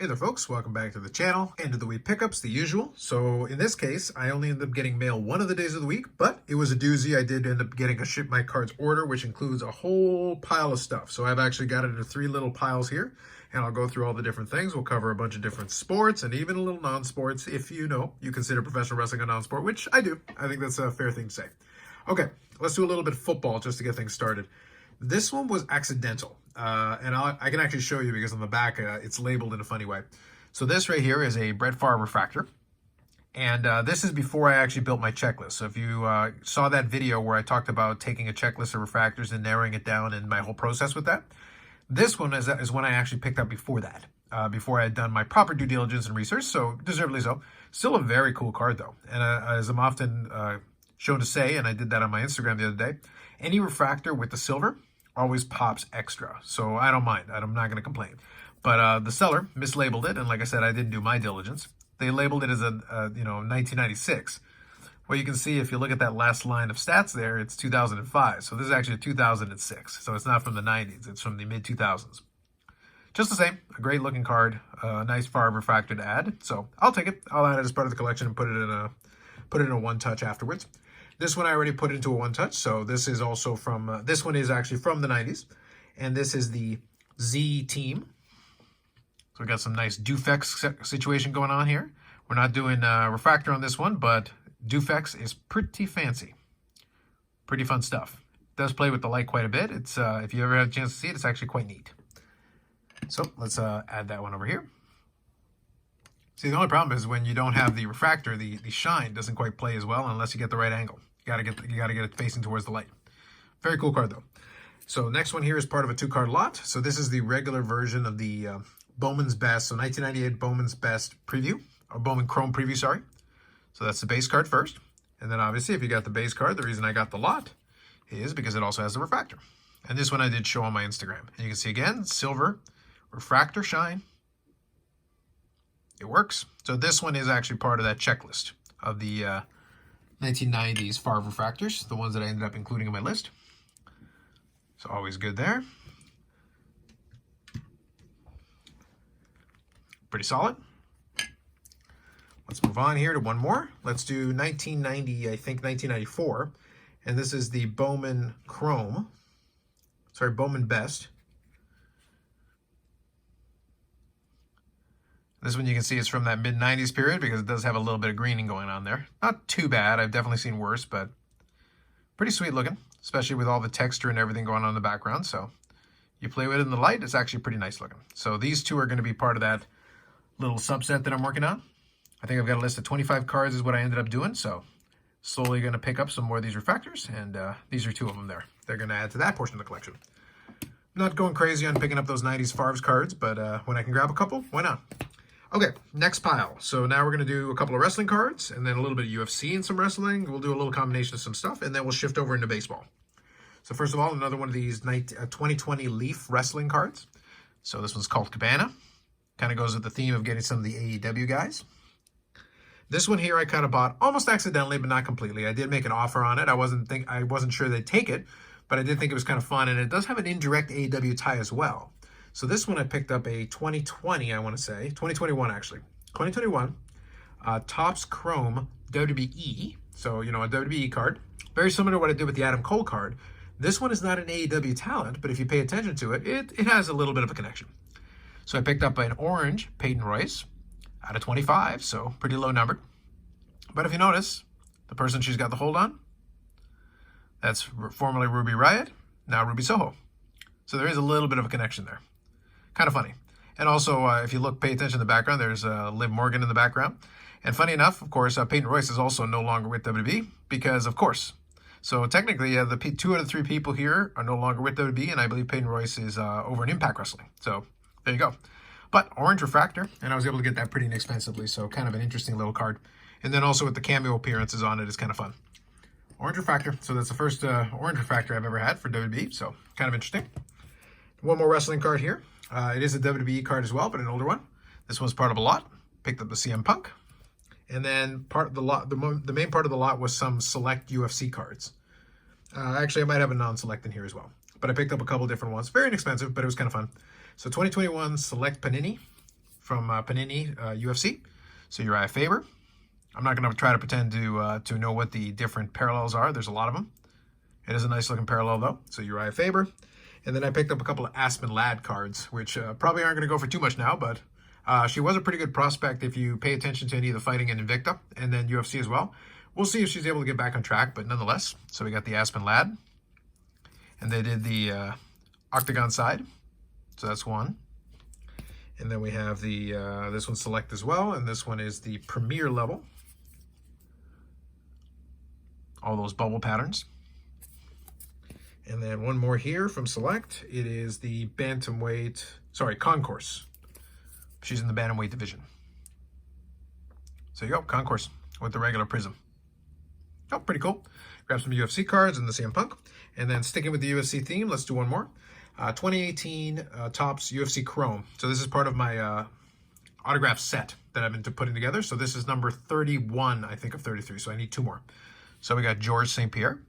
Hey there folks, welcome back to the channel. End of the week pickups, the usual. So in this case, I only ended up getting mail one of the days of the week, but it was a doozy. I did end up getting a Ship My Cards order, which includes a whole pile of stuff. So I've actually got it into three little piles here, and I'll go through all the different things. We'll cover a bunch of different sports and even a little non-sports, if you consider professional wrestling a non-sport, which I do. I think that's a fair thing to say. Okay, let's do a little bit of football just to get things started. This one was accidental, and I can actually show you because on the back it's labeled in a funny way. So this right here is a Brett Favre refractor, and this is before I actually built my checklist. So if you saw that video where I talked about taking a checklist of refractors and narrowing it down and my whole process with that, this one is one I actually picked up before that, before I had done my proper due diligence and research, so deservedly so. Still a very cool card though, and as I'm often shown to say, and I did that on my Instagram the other day, any refractor with the silver always pops extra, so I don't mind. I'm not going to complain. But the seller mislabeled it, and like I said, I didn't do my diligence. They labeled it as a 1996. Well, you can see if you look at that last line of stats there, it's 2005. So this is actually a 2006. So it's not from the 90s. It's from the mid-2000s. Just the same, a great looking card, a nice Favre refractor to add. So I'll take it. I'll add it as part of the collection and put it in a one-touch afterwards. This one I already put into a one-touch, so this is also from, this one is actually from the 90s, and this is the Z team. So we got some nice Dufex situation going on here. We're not doing refractor on this one, but Dufex is pretty fancy. Pretty fun stuff. It does play with the light quite a bit. It's if you ever have a chance to see it, it's actually quite neat. So let's add that one over here. See, the only problem is when you don't have the refractor, the shine doesn't quite play as well unless you get the right angle. You gotta get it facing towards the light. Very cool card though. So next one here is part of a two-card lot. So this is the regular version of the Bowman's Best, so 1998 Bowman's Best preview, or Bowman Chrome preview, sorry. So that's the base card first. And then obviously if you got the base card, the reason I got the lot is because it also has the refractor. And this one I did show on my Instagram. And you can see again, silver, refractor shine. It works. So this one is actually part of that checklist of the 1990s Favre refractors, the ones that I ended up including in my list. So always good there. Pretty solid. Let's move on here to one more. Let's do 1990, I think 1994. And this is the Bowman Chrome. Sorry, Bowman Best. This one you can see is from that mid-90s period because it does have a little bit of greening going on there. Not too bad. I've definitely seen worse, but pretty sweet looking, especially with all the texture and everything going on in the background. So you play with it in the light, it's actually pretty nice looking. So these two are going to be part of that little subset that I'm working on. I think I've got a list of 25 cards is what I ended up doing. So slowly going to pick up some more of these refractors, and these are two of them there. They're going to add to that portion of the collection. Not going crazy on picking up those 90s Favre's cards, but when I can grab a couple, why not? Okay, next pile. So now we're going to do a couple of wrestling cards and then a little bit of UFC and some wrestling. We'll do a little combination of some stuff, and then we'll shift over into baseball. So first of all, another one of these 2020 Leaf wrestling cards. So this one's called Cabana. Kind of goes with the theme of getting some of the AEW guys. This one here I kind of bought almost accidentally, but not completely. I did make an offer on it. I wasn't sure they'd take it, but I did think it was kind of fun, and it does have an indirect AEW tie as well. So this one I picked up a 2020, I want to say, 2021 actually. 2021 Topps Chrome WWE. So, a WWE card. Very similar to what I did with the Adam Cole card. This one is not an AEW talent, but if you pay attention to it, it has a little bit of a connection. So I picked up an orange Peyton Royce out of 25, so pretty low numbered. But if you notice, the person she's got the hold on, that's formerly Ruby Riott, now Ruby Soho. So there is a little bit of a connection there. Kind of funny. And also, if you pay attention to the background, there's Liv Morgan in the background. And funny enough, of course, Peyton Royce is also no longer with WWE because, of course. So technically, the 2 out of 3 people here are no longer with WWE, and I believe Peyton Royce is over in Impact Wrestling. So there you go. But orange refractor, and I was able to get that pretty inexpensively, so kind of an interesting little card. And then also with the cameo appearances on it, it's kind of fun. Orange refractor. So that's the first orange refractor I've ever had for WWE, so kind of interesting. One more wrestling card here. It is a WWE card as well, but an older one. This one's part of a lot. Picked up the CM Punk. And then part of the lot, the main part of the lot was some select UFC cards. Actually, I might have a non-select in here as well. But I picked up a couple different ones. Very inexpensive, but it was kind of fun. So 2021 Select Panini from Panini UFC. So Uriah Faber. I'm not going to try to pretend to know what the different parallels are. There's a lot of them. It is a nice looking parallel though. So Uriah Faber. And then I picked up a couple of Aspen Ladd cards, which probably aren't going to go for too much now, but she was a pretty good prospect if you pay attention to any of the fighting in Invicta and then UFC as well. We'll see if she's able to get back on track, but nonetheless. So we got the Aspen Ladd. And they did the Octagon side. So that's one. And then we have the this one Select as well, and this one is the Premier level. All those bubble patterns. And then one more here from Select. It is the Concourse. She's in the Bantamweight division. So you go, Concourse with the regular prism. Oh, pretty cool. Grab some UFC cards and the CM Punk. And then sticking with the UFC theme, let's do one more. 2018 Topps UFC Chrome. So this is part of my autograph set that I've been putting together. So this is number 31, I think, of 33. So I need two more. So we got George St. Pierre,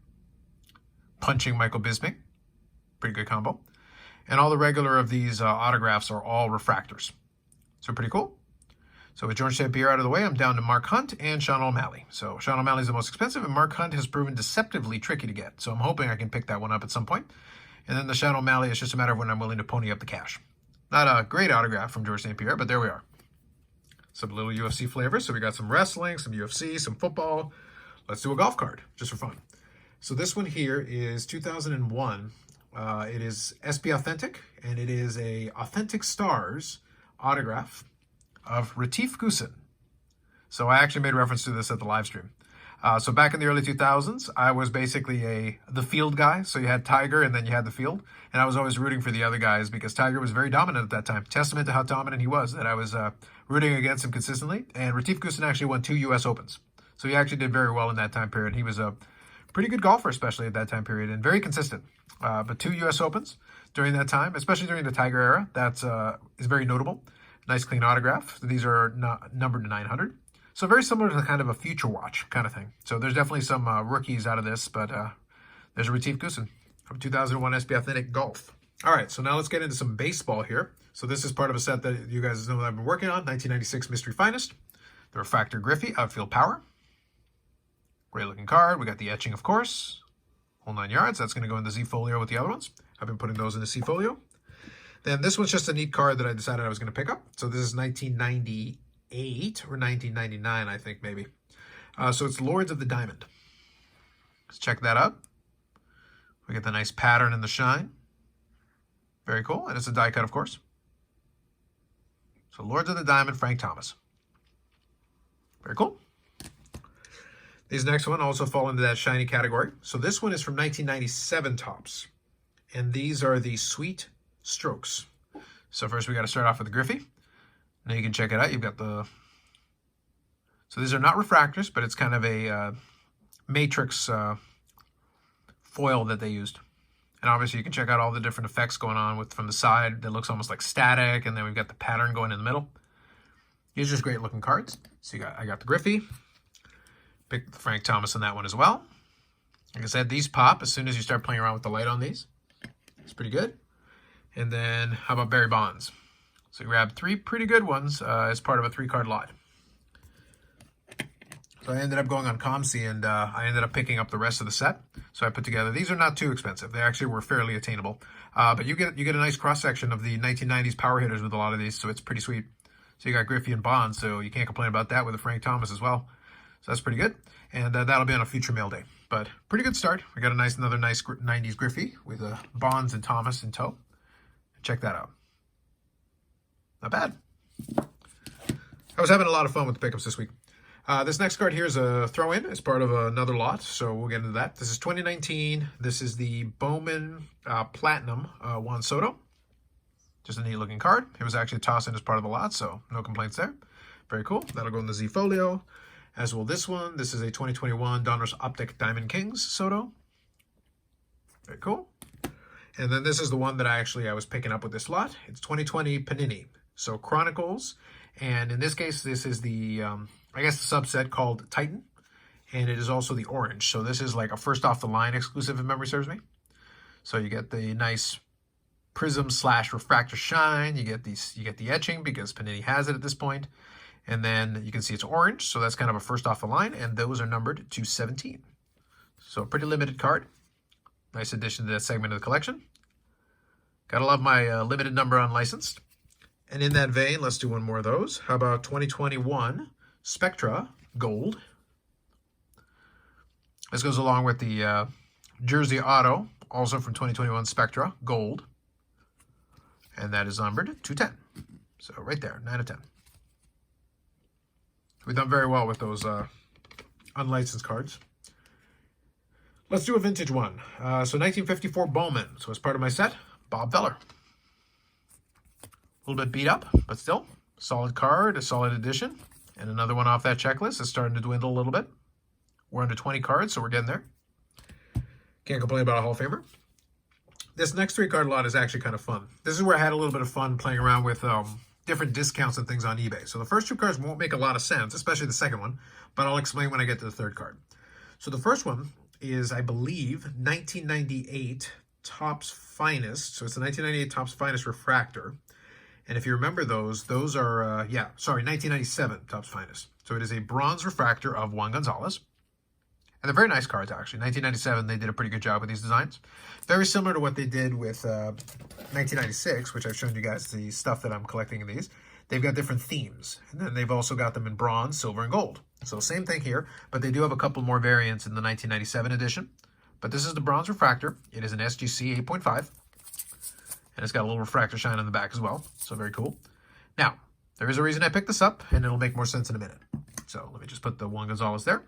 punching Michael Bisping. Pretty good combo. And all the regular of these autographs are all refractors. So pretty cool. So with George St. Pierre out of the way, I'm down to Mark Hunt and Sean O'Malley. So Sean O'Malley is the most expensive, and Mark Hunt has proven deceptively tricky to get. So I'm hoping I can pick that one up at some point. And then the Sean O'Malley, it's just a matter of when I'm willing to pony up the cash. Not a great autograph from George St. Pierre, but there we are. Some little UFC flavors. So we got some wrestling, some UFC, some football. Let's do a golf card, just for fun. So this one here is 2001. It is SP Authentic, and it is a Authentic Stars autograph of Retief Goosen. So I actually made reference to this at the live stream. So back in the early 2000s, I was basically the field guy. So you had Tiger and then you had the field. And I was always rooting for the other guys because Tiger was very dominant at that time. Testament to how dominant he was that I was rooting against him consistently. And Retief Goosen actually won 2 U.S. Opens. So he actually did very well in that time period. He was a pretty good golfer, especially at that time period, and very consistent. But 2 U.S. Opens during that time, especially during the Tiger era, that is very notable. Nice clean autograph. These are numbered to 900. So very similar to kind of a future watch kind of thing. So there's definitely some rookies out of this, but there's a Retief Goosen from 2001 SP Authentic Golf. All right, so now let's get into some baseball here. So this is part of a set that you guys know that I've been working on, 1996 Mystery Finest. The Refractor Griffey, Outfield Power. Great looking card. We got the etching, of course. Whole 9 yards. That's going to go in the Z Folio with the other ones. I've been putting those in the C Folio. Then this one's just a neat card that I decided I was going to pick up. So this is 1998 or 1999, I think maybe. So it's Lords of the Diamond. Let's check that out. We get the nice pattern and the shine. Very cool. And it's a die cut, of course. So Lords of the Diamond, Frank Thomas. Very cool. These next one also fall into that shiny category. So this one is from 1997 Topps. And these are the Sweet Strokes. So first we got to start off with the Griffey. Now you can check it out. You've got the... So these are not refractors, but it's kind of a matrix foil that they used. And obviously you can check out all the different effects going on from the side that looks almost like static. And then we've got the pattern going in the middle. These are just great looking cards. So I got the Griffey. Picked Frank Thomas on that one as well. Like I said, these pop as soon as you start playing around with the light on these. It's pretty good. And then how about Barry Bonds? So grab 3 pretty good ones as part of a 3-card lot. So I ended up going on ComC and I ended up picking up the rest of the set. So I put together, these are not too expensive. They actually were fairly attainable. But you get a nice cross-section of the 1990s power hitters with a lot of these, so it's pretty sweet. So you got Griffey and Bonds, so you can't complain about that with a Frank Thomas as well. So that's pretty good. And that'll be on a future mail day. But pretty good start. We got another nice 90s Griffey with Bonds and Thomas in tow. Check that out. Not bad. I was having a lot of fun with the pickups this week. This next card here is a throw-in as part of another lot, so we'll get into that. This is 2019. This is the Bowman Platinum Juan Soto. Just a neat-looking card. It was actually tossed in as part of the lot, so no complaints there. Very cool. That'll go in the Z Folio. As will this one. This is a 2021 Donruss Optic Diamond Kings Soto. Very cool. And then this is the one that I was picking up with this lot. It's 2020 Panini. So Chronicles. And in this case, this is the, I guess the subset called Titan. And it is also the orange. So this is like a first off the line exclusive if memory serves me. So you get the nice prism / refractor shine. You get the etching because Panini has it at this point. And then you can see it's orange, so that's kind of a first off the line, and those are numbered to 17. So a pretty limited card. Nice addition to that segment of the collection. Gotta love my limited number unlicensed. And in that vein, let's do one more of those. How about 2021 Spectra Gold? This goes along with the Jersey Auto, also from 2021 Spectra Gold. And that is numbered to 10. So right there, 9 of 10. We've done very well with those unlicensed cards. Let's do a vintage one. So 1954 Bowman. So as part of my set, Bob Feller. A little bit beat up, but still, solid card, a solid addition. And another one off that checklist. It's starting to dwindle a little bit. We're under 20 cards, so we're getting there. Can't complain about a Hall of Famer. This next 3-card lot is actually kind of fun. This is where I had a little bit of fun playing around with different discounts and things on eBay. So the first 2 cards won't make a lot of sense, especially the second one, but I'll explain when I get to the 3rd card. So the first one is, I believe, 1998 Topps Finest. So it's the 1998 Topps Finest Refractor. And if you remember those are, 1997 Topps Finest. So it is a bronze refractor of Juan Gonzalez. And they're very nice cards, actually. 1997, they did a pretty good job with these designs. Very similar to what they did with 1996, which I've shown you guys the stuff that I'm collecting in these. They've got different themes. And then they've also got them in bronze, silver, and gold. So same thing here, but they do have a couple more variants in the 1997 edition. But this is the bronze refractor. It is an SGC 8.5. And it's got a little refractor shine on the back as well. So very cool. Now, there is a reason I picked this up, and it'll make more sense in a minute. So let me just put the Juan Gonzalez there.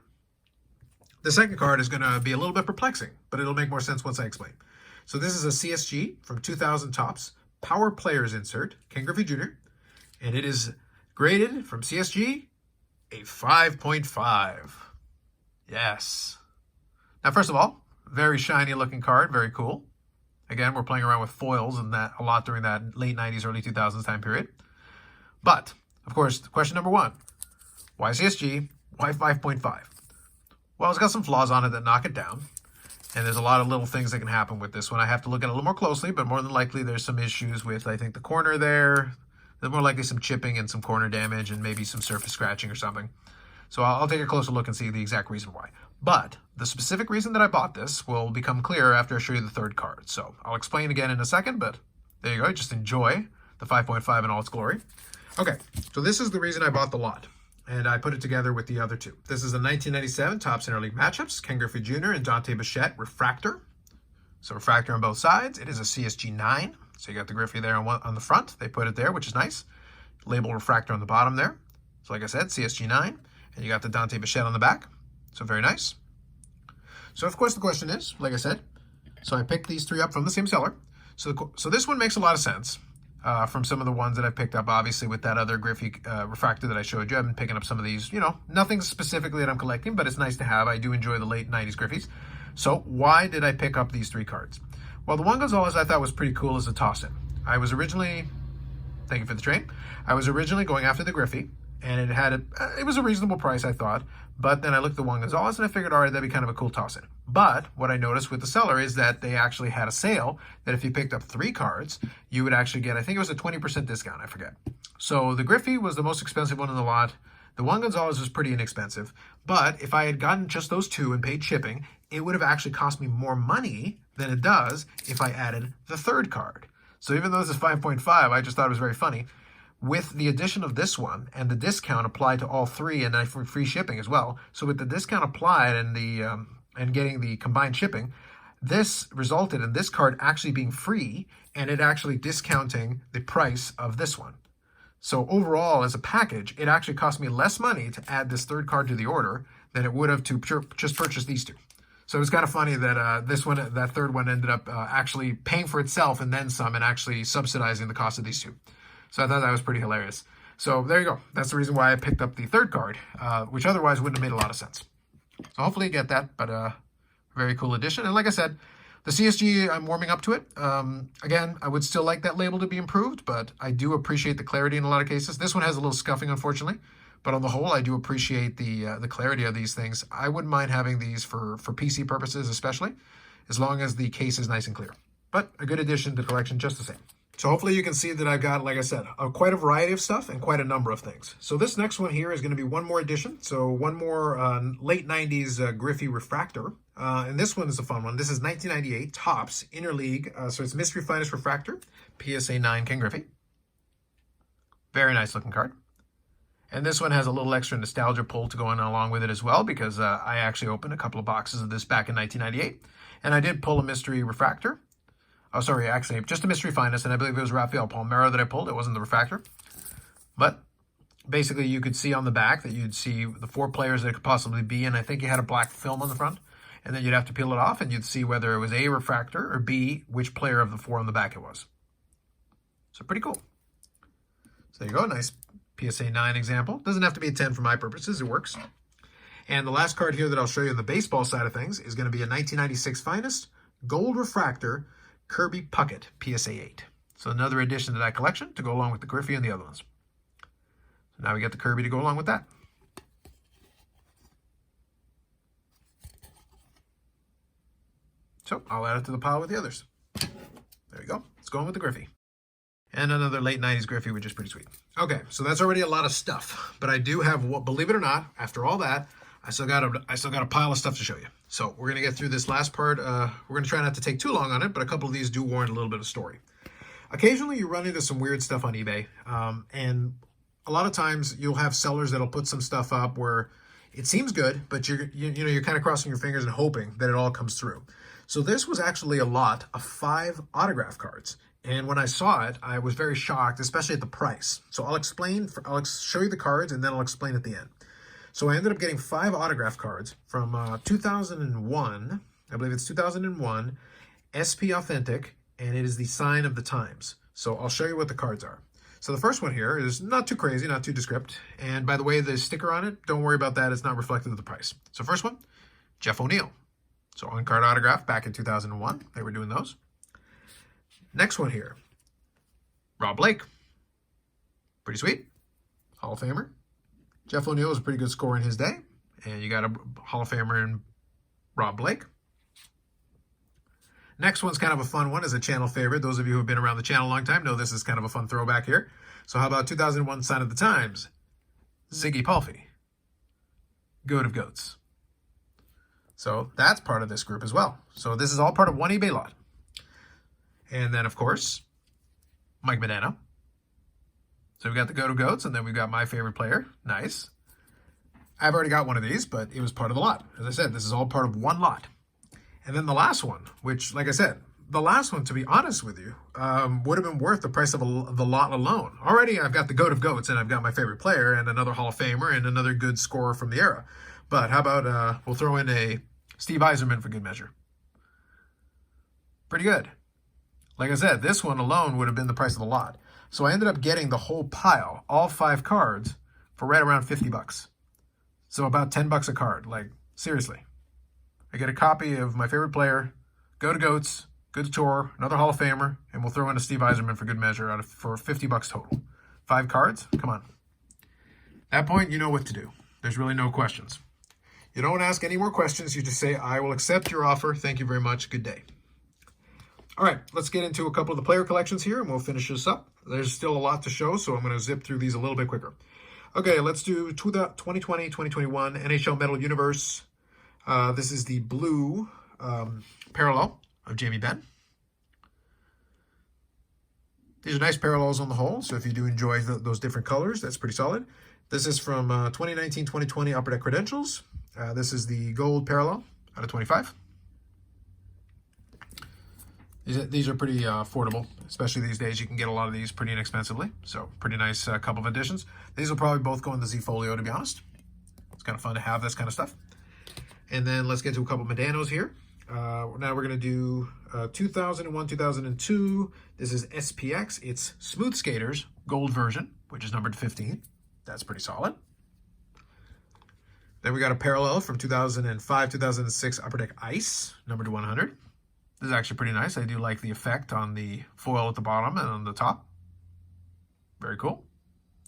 The second card is going to be a little bit perplexing, but it'll make more sense once I explain. So this is a CSG from 2000 Topps Power Players insert, Ken Griffey Jr., and it is graded from CSG a 5.5. Yes. Now, first of all, very shiny looking card, very cool. Again, we're playing around with foils and that a lot during that late 90s, early 2000s time period. But, of course, question number 1, why CSG? Why 5.5? Well, it's got some flaws on it that knock it down. And there's a lot of little things that can happen with this one. I have to look at it a little more closely, but more than likely there's some issues with, I think, the corner there. There's more likely some chipping and some corner damage and maybe some surface scratching or something. So I'll take a closer look and see the exact reason why. But the specific reason that I bought this will become clear after I show you the 3rd card. So I'll explain again in a second, but there you go. Just enjoy the 5.5 in all its glory. Okay, so this is the reason I bought the lot. And I put it together with the other 2. This is the 1997 Topps Interleague Matchups, Ken Griffey Jr. and Dante Buchette Refractor. So refractor on both sides. It is a CSG 9. So you got the Griffey there on the front. They put it there, which is nice. Label refractor on the bottom there. So like I said, CSG 9. And you got the Dante Buchette on the back. So very nice. So of course the question is, like I said, so I picked these 3 up from the same seller. So this one makes a lot of sense. From some of the ones that I picked up, obviously, with that other Griffey refractor that I showed you. I've been picking up some of these, nothing specifically that I'm collecting, but it's nice to have. I do enjoy the late 90s Griffeys. So why did I pick up these 3 cards? Well, the Juan Gonzalez I thought was pretty cool as a toss-in. I was originally, thank you for the train, I was originally going after the Griffey, and it was a reasonable price, I thought. But then I looked at the Juan Gonzalez, and I figured, all right, that'd be kind of a cool toss-in. But what I noticed with the seller is that they actually had a sale that if you picked up 3 cards, you would actually get, I think it was a 20% discount, I forget. So the Griffey was the most expensive one in the lot. The Juan Gonzalez was pretty inexpensive. But if I had gotten just those 2 and paid shipping, it would have actually cost me more money than it does if I added the 3rd card. So even though this is 5.5, I just thought it was very funny. With the addition of this one and the discount applied to all 3 and then free shipping as well. So with the discount applied and the and getting the combined shipping, this resulted in this card actually being free and it actually discounting the price of this one. So overall, as a package, it actually cost me less money to add this 3rd card to the order than it would have to just purchase these 2. So it was kind of funny that that 3rd one ended up actually paying for itself and then some and actually subsidizing the cost of these 2. So I thought that was pretty hilarious. So there you go. That's the reason why I picked up the 3rd card, which otherwise wouldn't have made a lot of sense. So hopefully you get that, but very cool addition. And like I said, the CSG, I'm warming up to it. Again, I would still like that label to be improved, but I do appreciate the clarity in a lot of cases. This one has a little scuffing, unfortunately. But on the whole, I do appreciate the clarity of these things. I wouldn't mind having these for PC purposes, especially, as long as the case is nice and clear. but a good addition to the collection just the same. So hopefully you can see that I've got, like I said, quite a variety of stuff and quite a number of things. So this next one here is going to be one more edition. So one more late 90s Griffey Refractor. And this one is a fun one. This is 1998 Topps Interleague. So it's Mystery Finest Refractor, PSA 9 Ken Griffey. Very nice looking card. And this one has a little extra nostalgia pull to go on along with it as well, because I actually opened a couple of boxes of this back in 1998. And I did pull a Mystery Refractor. Oh, sorry, actually, just a Mystery Finest, and I believe it was Rafael Palmeiro that I pulled. It wasn't the Refractor. But basically, you could see on the back that you'd see the 4 players that it could possibly be, and I think you had a black film on the front. And then you'd have to peel it off, and you'd see whether it was A, Refractor, or B, which player of the 4 on the back it was. So pretty cool. So there you go, nice PSA 9 example. Doesn't have to be a 10 for my purposes, it works. And the last card here that I'll show you on the baseball side of things is going to be a 1996 Finest Gold Refractor Kirby Puckett PSA 8. So another addition to that collection to go along with the Griffey and the other ones. So now we got the Kirby to go along with that. So I'll add it to the pile with the others. There you go. Let's go on with the Griffey. And another late 90s Griffey, which is pretty sweet. Okay, so that's already a lot of stuff. But I do have, believe it or not, after all that, I still got a pile of stuff to show you. So we're going to get through this last part. We're going to try not to take too long on it, but a couple of these do warrant a little bit of story. Occasionally you run into some weird stuff on eBay. And a lot of times you'll have sellers that'll put some stuff up where it seems good, but you're kind of crossing your fingers and hoping that it all comes through. So this was actually a lot of 5 autograph cards. And when I saw it, I was very shocked, especially at the price. So I'll show you the cards and then I'll explain at the end. So I ended up getting 5 autograph cards from 2001, I believe it's 2001, SP Authentic, and it is the Sign of the Times. So I'll show you what the cards are. So the first one here is not too crazy, not too descript. And by the way, the sticker on it, don't worry about that. It's not reflective of the price. So first one, Jeff O'Neill. So on-card autograph back in 2001. They were doing those. Next one here, Rob Blake. Pretty sweet. Hall of Famer. Jeff O'Neill was a pretty good scorer in his day. And you got a Hall of Famer in Rob Blake. Next one's kind of a fun one, is a channel favorite. Those of you who have been around the channel a long time know this is kind of a fun throwback here. So how about 2001 Sign of the Times? Ziggy Palffy. Goat of Goats. So that's part of this group as well. So this is all part of one eBay lot. And then, of course, Mike Modano. So we've got the Goat of Goats, and then we've got my favorite player. Nice. I've already got one of these, but it was part of the lot. As I said, this is all part of one lot. And then the last one, which, like I said, the last one, to be honest with you, would have been worth the price of the lot alone. Already, I've got the Goat of Goats, and I've got my favorite player, and another Hall of Famer, and another good scorer from the era. But how about we'll throw in a Steve Yzerman for good measure. Pretty good. Like I said, this one alone would have been the price of the lot. So I ended up getting the whole pile, all 5 cards, for right around 50 bucks. So about 10 bucks a card. Like, seriously. I get a copy of my favorite player, Go to Goats, Good Tour, another Hall of Famer, and we'll throw in a Steve Yzerman for good measure for 50 bucks total. 5 cards? Come on. At that point, you know what to do. There's really no questions. You don't ask any more questions. You just say, I will accept your offer. Thank you very much. Good day. All right, let's get into a couple of the player collections here, and we'll finish this up. There's still a lot to show, so I'm going to zip through these a little bit quicker. Okay, let's do 2020, 2021 NHL Metal Universe. This is the blue parallel of Jamie Benn. These are nice parallels on the whole, so if you do enjoy those different colors, that's pretty solid. This is from 2019, 2020 Upper Deck Credentials. This is the gold parallel out of 25. These are pretty affordable, especially these days. You can get a lot of these pretty inexpensively. So pretty nice couple of editions. These will probably both go in the Z Folio, to be honest. It's kind of fun to have this kind of stuff. And then let's get to a couple of Modanos here. Now we're going to do 2001, 2002. This is SPX. It's Smooth Skaters gold version, which is numbered 15. That's pretty solid. Then we got a parallel from 2005, 2006 Upper Deck Ice, numbered to 100. This is actually pretty nice. I do like the effect on the foil at the bottom and on the top. Very cool.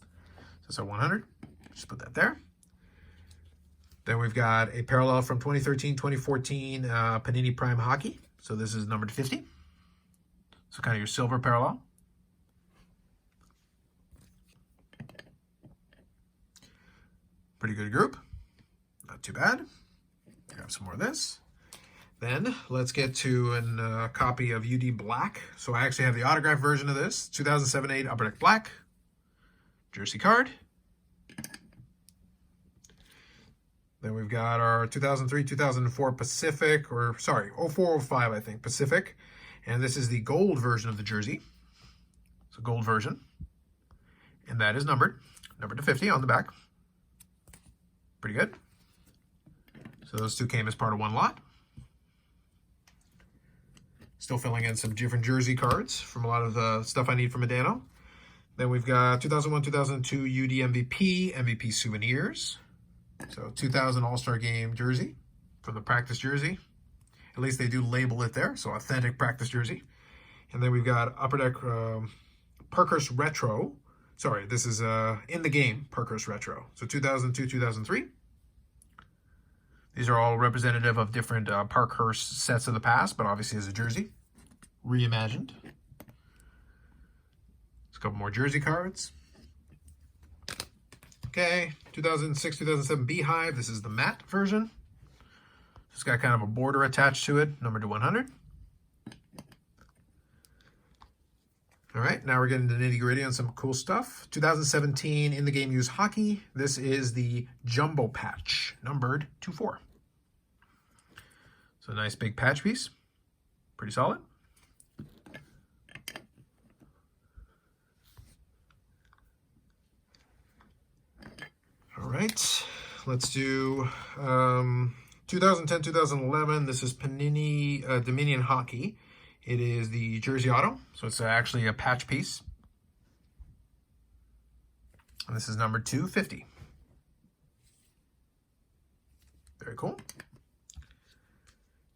So it's a 100. Just put that there. Then we've got a parallel from 2013, 2014 Panini Prime Hockey. So this is numbered 50. So kind of your silver parallel. Pretty good group. Not too bad. Grab some more of this. Then let's get to a copy of UD Black. So I actually have the autographed version of this. 2007-8 Upper Deck Black. Jersey card. Then we've got our 2003-2004 Pacific, or sorry, 04-05 I think, Pacific. And this is the gold version of the jersey. It's a gold version. And that is numbered to 50 on the back. Pretty good. So those two came as part of one lot. Still filling in some different jersey cards from a lot of the stuff I need from Medano. Then we've got 2001-2002 UD MVP souvenirs. So 2000 All-Star Game jersey from the practice jersey. At least they do label it there, so authentic practice jersey. And then we've got Upper Deck Parkhurst Retro. Sorry, this is in the game Parkhurst Retro. So 2002-2003. These are all representative of different Parkhurst sets of the past, but obviously as a jersey, reimagined. There's a couple more jersey cards. Okay, 2006-2007 Beehive. This is the matte version. It's got kind of a border attached to it, numbered to 100. All right, now we're getting to nitty-gritty on some cool stuff. 2017 In the Game Used Hockey. This is the Jumbo Patch, numbered to 4. So a nice big patch piece. Pretty solid. All right, let's do 2010-2011. This is Panini Dominion Hockey. It is the Jersey Auto, so it's actually a patch piece. And this is number 250. Very cool.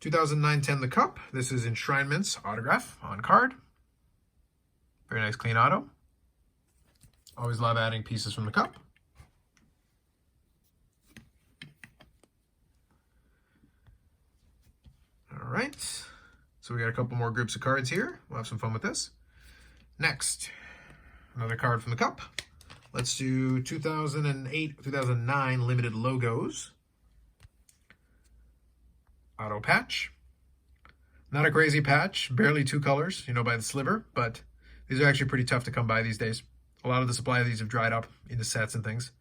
2009-10 The Cup. This is Enshrinement's autograph on card. Very nice clean auto. Always love adding pieces from the cup. All right. So we got a couple more groups of cards here. We'll have some fun with this. Next, another card from the cup. Let's do 2008-2009 limited logos. Auto patch. Not a crazy patch, barely 2 colors, by the sliver, but these are actually pretty tough to come by these days. A lot of the supply of these have dried up into sets and things.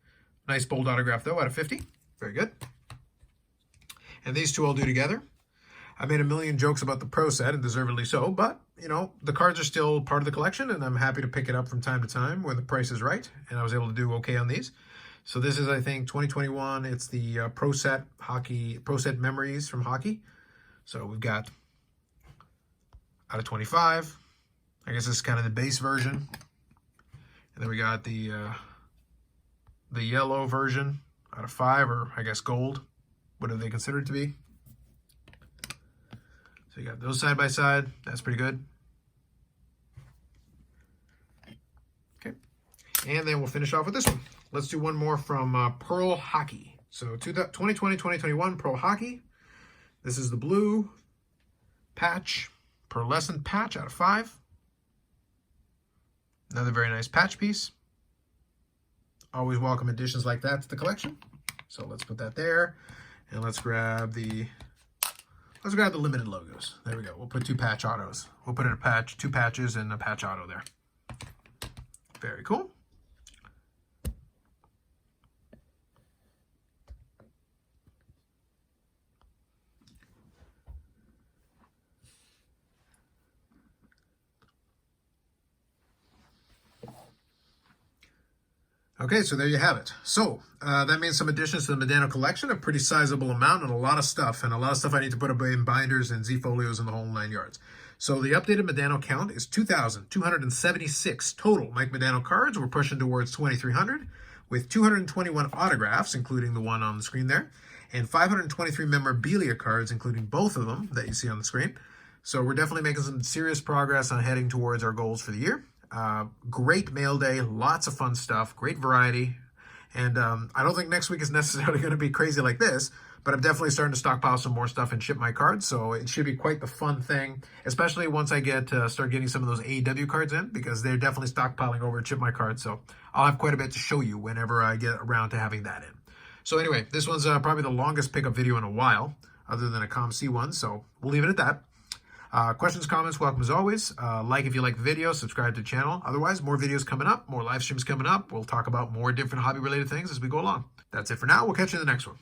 Nice bold autograph though, out of 50. Very good. And these two I'll do together. I made a million jokes about the Pro set, and deservedly so, but, the cards are still part of the collection, and I'm happy to pick it up from time to time when the price is right, and I was able to do okay on these. So this is, I think, 2021. It's the Pro Set Memories from Hockey. So we've got out of 25. I guess this is kind of the base version. And then we got the yellow version out of 5, or I guess gold, whatever they consider it to be. So you got those side by side. That's pretty good. Okay. And then we'll finish off with this one. Let's do one more from Pearl Hockey. So 2020-2021 Pearl Hockey. This is the blue patch, Pearlescent patch out of 5. Another very nice patch piece. Always welcome additions like that to the collection. So let's put that there. And let's grab the limited logos. There we go. We'll put 2 patch autos. We'll put in a patch, 2 patches and a patch auto there. Very cool. Okay, so there you have it. So that means some additions to the Medano collection, a pretty sizable amount and a lot of stuff I need to put away in binders and Z-folios and the whole 9 yards. So the updated Medano count is 2,276 total Mike Medano cards. We're pushing towards 2,300 with 221 autographs, including the one on the screen there, and 523 memorabilia cards, including both of them that you see on the screen. So we're definitely making some serious progress on heading towards our goals for the year. Great mail day, lots of fun stuff, great variety, And I don't think next week is necessarily going to be crazy like this, but I'm definitely starting to stockpile some more stuff and ship my cards. So it should be quite the fun thing, especially once I start getting some of those AEW cards in, because they're definitely stockpiling over at ShipmyCard. So I'll have quite a bit to show you whenever I get around to having that in. So anyway, this one's probably the longest pickup video in a while, other than a ComC one. So we'll leave it at that. Questions, comments, welcome as always. Like if you like the video, subscribe to the channel. Otherwise, more videos coming up, more live streams coming up. We'll talk about more different hobby-related things as we go along. That's it for now. We'll catch you in the next one.